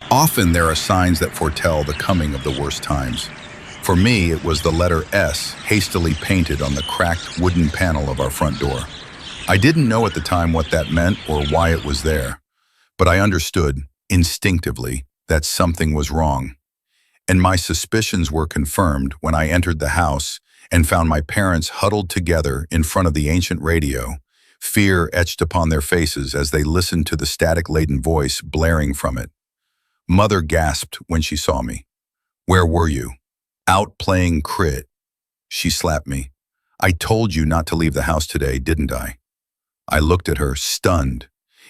Often there are signs that foretell the coming of the worst times. For me, it was the letter S hastily painted on the cracked wooden panel of our front door. I didn't know at the time what that meant or why it was there, but I understood, instinctively, that something was wrong. And my suspicions were confirmed when I entered the house and found my parents huddled together in front of the ancient radio, fear etched upon their faces as they listened to the static-laden voice blaring from it. Mother gasped when she saw me. "Where were you?" "Out playing crit." She slapped me. "I told you not to leave the house today, didn't I?" I looked at her, stunned.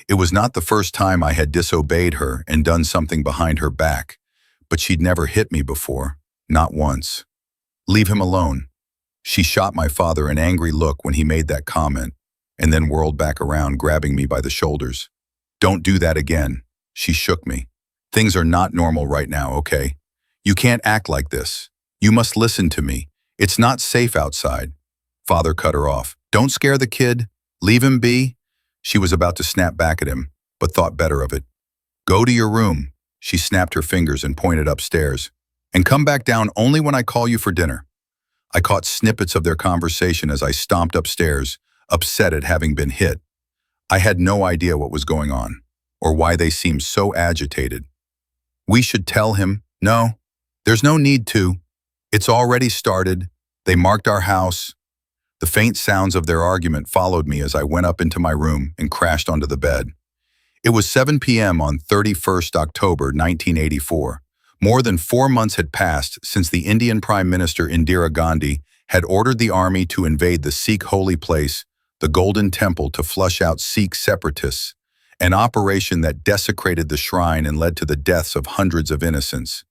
It was not the first time I had disobeyed her and done something behind her back, but she'd never hit me before, not once. "Leave him alone." She shot my father an angry look when he made that comment, and then whirled back around, grabbing me by the shoulders. "Don't do that again." She shook me. "Things are not normal right now, okay? You can't act like this. You must listen to me. It's not safe outside." Father cut her off. "Don't scare the kid. Leave him be." She was about to snap back at him, but thought better of it. "Go to your room." She snapped her fingers and pointed upstairs. "And come back down only when I call you for dinner." I caught snippets of their conversation as I stomped upstairs, upset at having been hit. I had no idea what was going on, or why they seemed so agitated. "We should tell him." "No, there's no need to. It's already started. They marked our house." The faint sounds of their argument followed me as I went up into my room and crashed onto the bed. It was 7 p.m. on 31st October 1984. More than 4 months had passed since the Indian Prime Minister Indira Gandhi had ordered the army to invade the Sikh holy place, the Golden Temple, to flush out Sikh separatists, an operation that desecrated the shrine and led to the deaths of hundreds of innocents.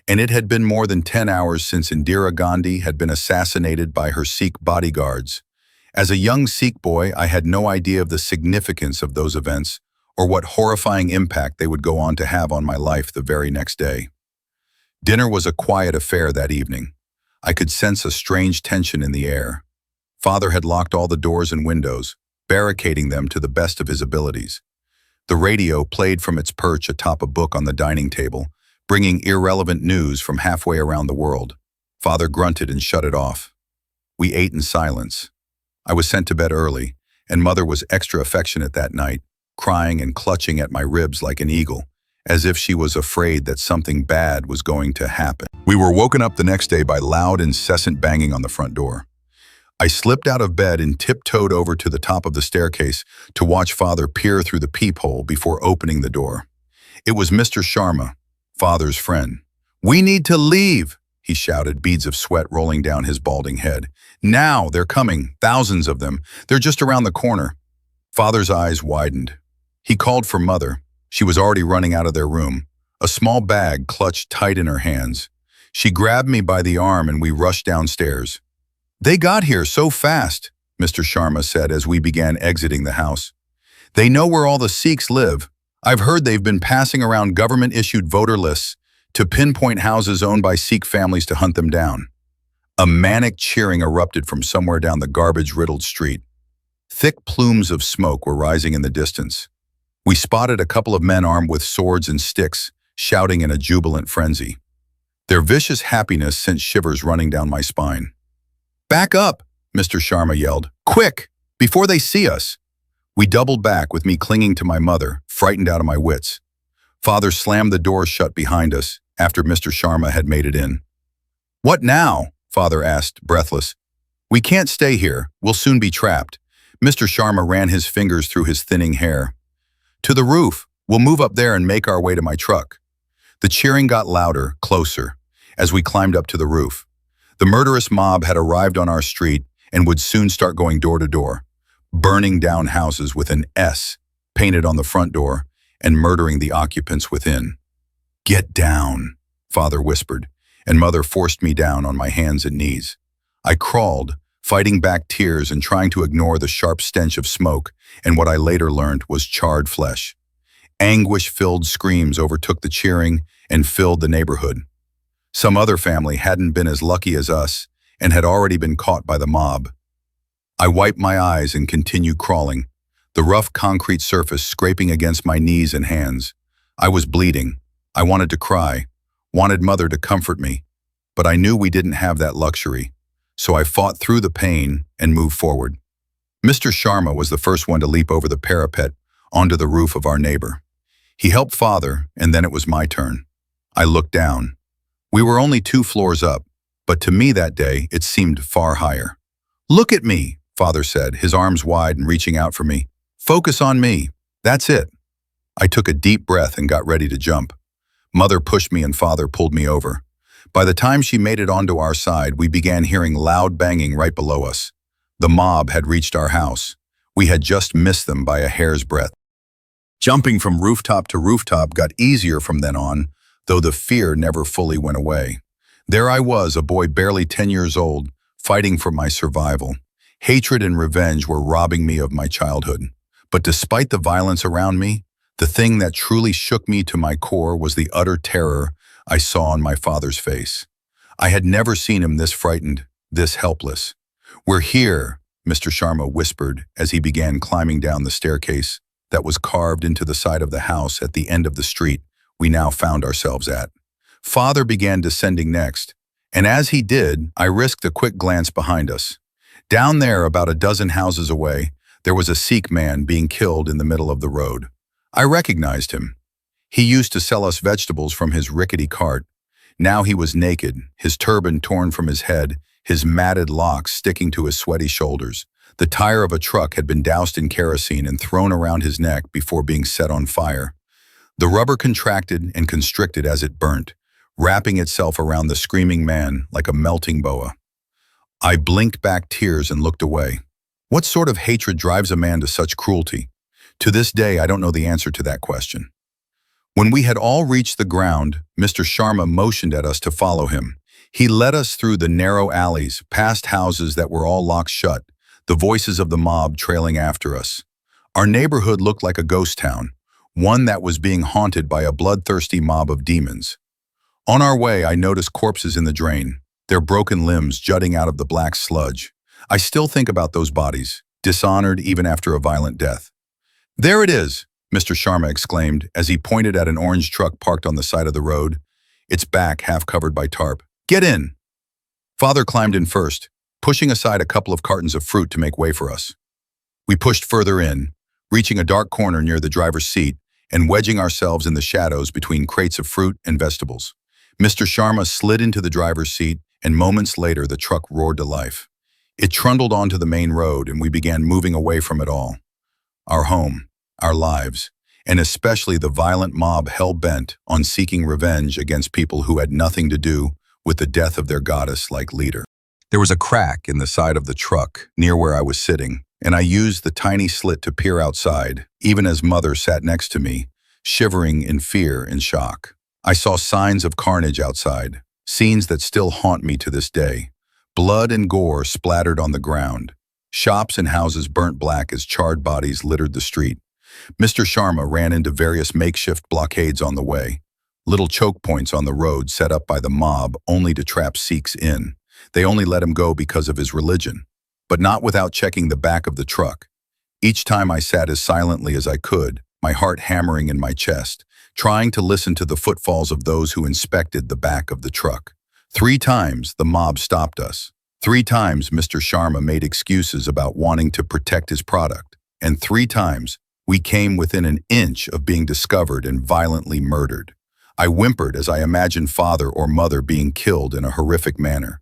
And it had been more than 10 hours since Indira Gandhi had been assassinated by her Sikh bodyguards. As a young Sikh boy, I had no idea of the significance of those events or what horrifying impact they would go on to have on my life the very next day. Dinner was a quiet affair that evening. I could sense a strange tension in the air. Father had locked all the doors and windows, barricading them to the best of his abilities. The radio played from its perch atop a book on the dining table, bringing irrelevant news from halfway around the world. Father grunted and shut it off. We ate in silence. I was sent to bed early, and Mother was extra affectionate that night, crying and clutching at my ribs like an eagle, as if she was afraid that something bad was going to happen. We were woken up the next day by loud, incessant banging on the front door. I slipped out of bed and tiptoed over to the top of the staircase to watch Father peer through the peephole before opening the door. It was Mr. Sharma, Father's friend. "We need to leave," he shouted, beads of sweat rolling down his balding head. "Now, they're coming, thousands of them. They're just around the corner." Father's eyes widened. He called for Mother. She was already running out of their room, a small bag clutched tight in her hands. She grabbed me by the arm and we rushed downstairs. "They got here so fast," Mr. Sharma said as we began exiting the house. "They know where all the Sikhs live. I've heard they've been passing around government-issued voter lists to pinpoint houses owned by Sikh families to hunt them down." A manic cheering erupted from somewhere down the garbage-riddled street. Thick plumes of smoke were rising in the distance. We spotted a couple of men armed with swords and sticks, shouting in a jubilant frenzy. Their vicious happiness sent shivers running down my spine. "Back up," Mr. Sharma yelled. "Quick, before they see us." We doubled back, with me clinging to my mother, frightened out of my wits. Father slammed the door shut behind us after Mr. Sharma had made it in. "What now?" Father asked, breathless. "We can't stay here. We'll soon be trapped." Mr. Sharma ran his fingers through his thinning hair. "To the roof. We'll move up there and make our way to my truck." The cheering got louder, closer, as we climbed up to the roof. The murderous mob had arrived on our street and would soon start going door to door, burning down houses with an S painted on the front door and murdering the occupants within. "Get down," Father whispered, and Mother forced me down on my hands and knees. I crawled, fighting back tears and trying to ignore the sharp stench of smoke and what I later learned was charred flesh. Anguish-filled screams overtook the cheering and filled the neighborhood. Some other family hadn't been as lucky as us and had already been caught by the mob. I wiped my eyes and continued crawling, the rough concrete surface scraping against my knees and hands. I was bleeding. I wanted to cry, wanted Mother to comfort me, but I knew we didn't have that luxury, so I fought through the pain and moved forward. Mr. Sharma was the first one to leap over the parapet onto the roof of our neighbor. He helped Father, and then it was my turn. I looked down. We were only 2 floors up, but to me that day it seemed far higher. "Look at me," Father said, his arms wide and reaching out for me. "Focus on me. That's it." I took a deep breath and got ready to jump. Mother pushed me and Father pulled me over. By the time she made it onto our side, we began hearing loud banging right below us. The mob had reached our house. We had just missed them by a hair's breadth. Jumping from rooftop to rooftop got easier from then on, though the fear never fully went away. There I was, a boy barely 10 years old, fighting for my survival. Hatred and revenge were robbing me of my childhood. But despite the violence around me, the thing that truly shook me to my core was the utter terror I saw on my father's face. I had never seen him this frightened, this helpless. "We're here," Mr. Sharma whispered as he began climbing down the staircase that was carved into the side of the house at the end of the street we now found ourselves at. Father began descending next, and as he did, I risked a quick glance behind us. Down there, about a dozen houses away, there was a Sikh man being killed in the middle of the road. I recognized him. He used to sell us vegetables from his rickety cart. Now he was naked, his turban torn from his head, his matted locks sticking to his sweaty shoulders. The tire of a truck had been doused in kerosene and thrown around his neck before being set on fire. The rubber contracted and constricted as it burnt, wrapping itself around the screaming man like a melting boa. I blinked back tears and looked away. What sort of hatred drives a man to such cruelty? To this day, I don't know the answer to that question. When we had all reached the ground, Mr. Sharma motioned at us to follow him. He led us through the narrow alleys, past houses that were all locked shut, the voices of the mob trailing after us. Our neighborhood looked like a ghost town, one that was being haunted by a bloodthirsty mob of demons. On our way, I noticed corpses in the drain, their broken limbs jutting out of the black sludge. I still think about those bodies, dishonored even after a violent death. "There it is," Mr. Sharma exclaimed as he pointed at an orange truck parked on the side of the road, its back half covered by tarp. "Get in." Father climbed in first, pushing aside a couple of cartons of fruit to make way for us. We pushed further in, reaching a dark corner near the driver's seat and wedging ourselves in the shadows between crates of fruit and vegetables. Mr. Sharma slid into the driver's seat, and moments later the truck roared to life. It trundled onto the main road, and we began moving away from it all. Our home, our lives, and especially the violent mob hell-bent on seeking revenge against people who had nothing to do with the death of their goddess-like leader. There was a crack in the side of the truck near where I was sitting, and I used the tiny slit to peer outside, even as Mother sat next to me, shivering in fear and shock. I saw signs of carnage outside, scenes that still haunt me to this day. Blood and gore splattered on the ground. Shops and houses burnt black as charred bodies littered the street. Mr. Sharma ran into various makeshift blockades on the way, little choke points on the road set up by the mob only to trap Sikhs in. They only let him go because of his religion, but not without checking the back of the truck. Each time I sat as silently as I could, my heart hammering in my chest, trying to listen to the footfalls of those who inspected the back of the truck. 3 times the mob stopped us. 3 times Mr. Sharma made excuses about wanting to protect his product. And 3 times we came within an inch of being discovered and violently murdered. I whimpered as I imagined Father or Mother being killed in a horrific manner.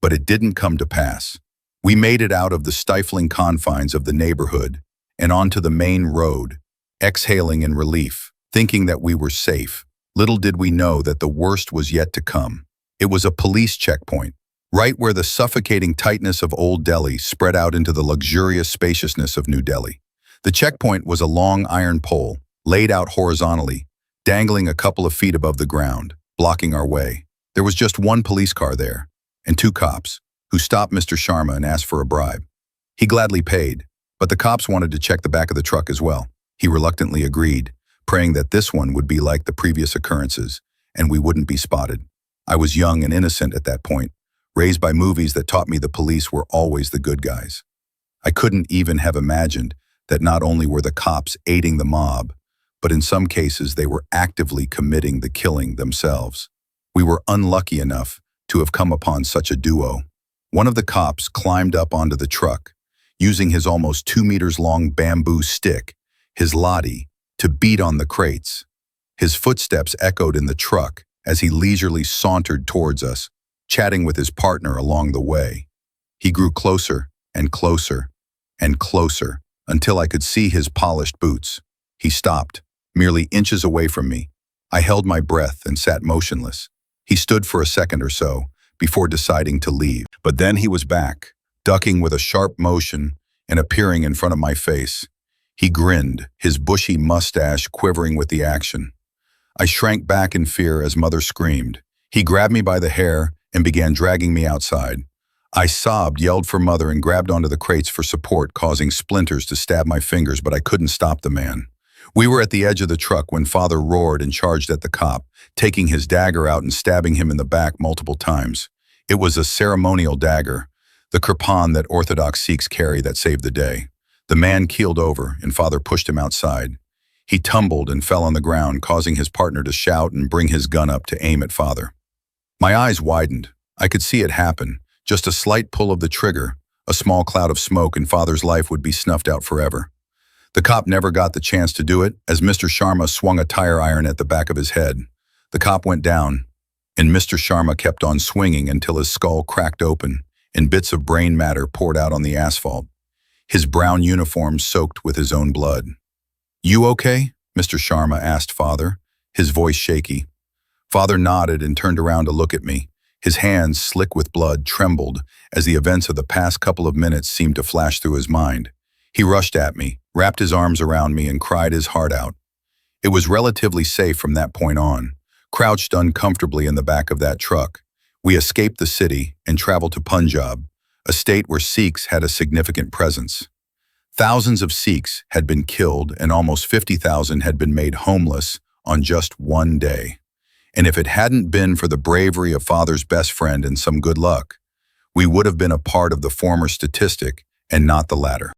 But it didn't come to pass. We made it out of the stifling confines of the neighborhood and onto the main road, exhaling in relief, thinking that we were safe. Little did we know that the worst was yet to come. It was a police checkpoint, right where the suffocating tightness of Old Delhi spread out into the luxurious spaciousness of New Delhi. The checkpoint was a long iron pole, laid out horizontally, dangling a couple of feet above the ground, blocking our way. There was just one police car there, and 2 cops, who stopped Mr. Sharma and asked for a bribe. He gladly paid, but the cops wanted to check the back of the truck as well. He reluctantly agreed, praying that this one would be like the previous occurrences, and we wouldn't be spotted. I was young and innocent at that point, raised by movies that taught me the police were always the good guys. I couldn't even have imagined that not only were the cops aiding the mob, but in some cases they were actively committing the killing themselves. We were unlucky enough to have come upon such a duo. One of the cops climbed up onto the truck, using his almost 2 meters long bamboo stick, his lathi, to beat on the crates. His footsteps echoed in the truck as he leisurely sauntered towards us, chatting with his partner along the way. He grew closer and closer and closer until I could see his polished boots. He stopped, merely inches away from me. I held my breath and sat motionless. He stood for a second or so before deciding to leave, but then he was back, ducking with a sharp motion and appearing in front of my face. He grinned, his bushy mustache quivering with the action. I shrank back in fear as Mother screamed. He grabbed me by the hair and began dragging me outside. I sobbed, yelled for Mother, and grabbed onto the crates for support, causing splinters to stab my fingers, but I couldn't stop the man. We were at the edge of the truck when Father roared and charged at the cop, taking his dagger out and stabbing him in the back multiple times. It was a ceremonial dagger, the kirpan that Orthodox Sikhs carry, that saved the day. The man keeled over, and Father pushed him outside. He tumbled and fell on the ground, causing his partner to shout and bring his gun up to aim at Father. My eyes widened. I could see it happen. Just a slight pull of the trigger, a small cloud of smoke, and Father's life would be snuffed out forever. The cop never got the chance to do it, as Mr. Sharma swung a tire iron at the back of his head. The cop went down, and Mr. Sharma kept on swinging until his skull cracked open and bits of brain matter poured out on the asphalt. His brown uniform soaked with his own blood. "You okay?" Mr. Sharma asked Father, his voice shaky. Father nodded and turned around to look at me. His hands, slick with blood, trembled as the events of the past couple of minutes seemed to flash through his mind. He rushed at me, wrapped his arms around me, and cried his heart out. It was relatively safe from that point on. Crouched uncomfortably in the back of that truck, we escaped the city and traveled to Punjab, a state where Sikhs had a significant presence. Thousands of Sikhs had been killed and almost 50,000 had been made homeless on just one day. And if it hadn't been for the bravery of Father's best friend and some good luck, we would have been a part of the former statistic and not the latter.